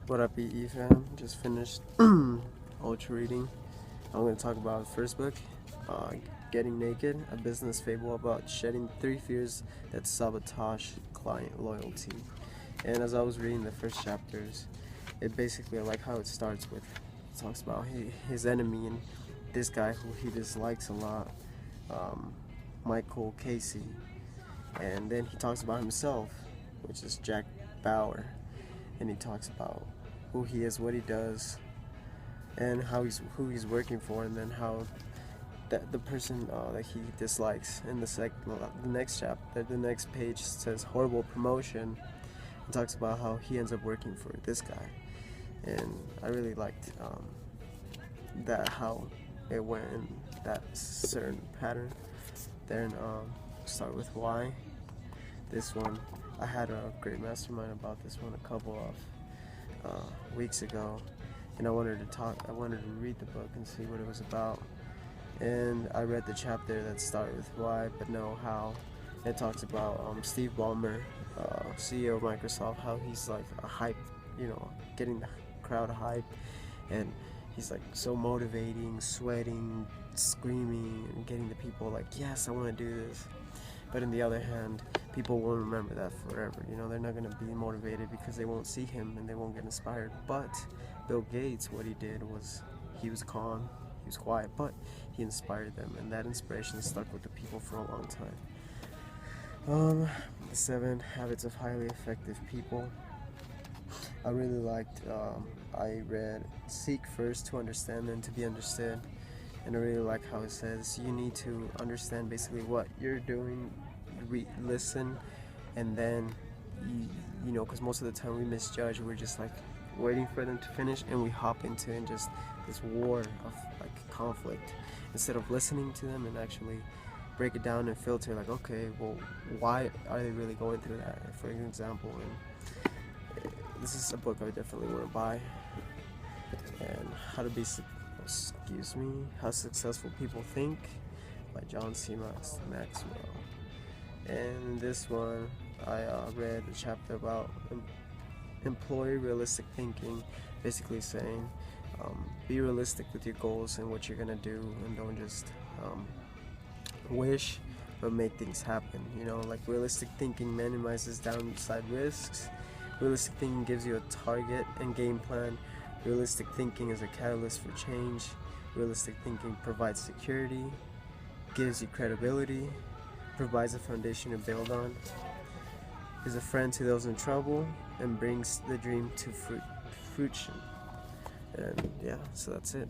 What up, EE fam? Just finished ultra reading. I'm going to talk about the first book, uh, Getting Naked, a business fable about shedding 3 fears that sabotage client loyalty. And as I was reading the first chapters, it basically, I like how it starts with, it talks about his enemy and this guy who he dislikes a lot, um, Michael Casey. And then he talks about himself, which is Jack Bauer. And he talks about who he is, what he does, and who he's working for, and then how the person that he dislikes. In the next chapter, the next page says horrible promotion. It talks about how he ends up working for this guy, and I really liked that how it went in that certain pattern. Then start with why. This one, I had a great mastermind about this one a couple of weeks ago, and I wanted to read the book and see what it was about. And I read the chapter that started with why but no how. It talks about Steve Ballmer, CEO of Microsoft, how he's like a hype, getting the crowd hype, and he's like so motivating, sweating, screaming, and getting the people like, yes, I want to do this. But on the other hand, people will remember that forever. They're not going to be motivated because they won't see him and they won't get inspired. But Bill Gates, what he did was he was calm, he was quiet, but he inspired them, and that inspiration stuck with the people for a long time. The 7 Habits of Highly Effective People. I really liked, I read Seek First to Understand, then to be understood. And I really like how it says you need to understand basically what you're doing, listen, and then because most of the time we misjudge. We're just like waiting for them to finish, and we hop into just this war of like conflict instead of listening to them and actually break it down and filter. Like, okay, well, why are they really going through that? For example, and this is a book I definitely want to buy. And How Successful People Think by John C. Maxwell. And this one, I read a chapter about employ realistic thinking, basically saying be realistic with your goals and what you're going to do, and don't just wish, but make things happen. Like realistic thinking minimizes downside risks. Realistic thinking gives you a target and game plan. Realistic thinking is a catalyst for change. Realistic thinking provides security, gives you credibility, provides a foundation to build on, is a friend to those in trouble, and brings the dream to fruition. And yeah, so that's it.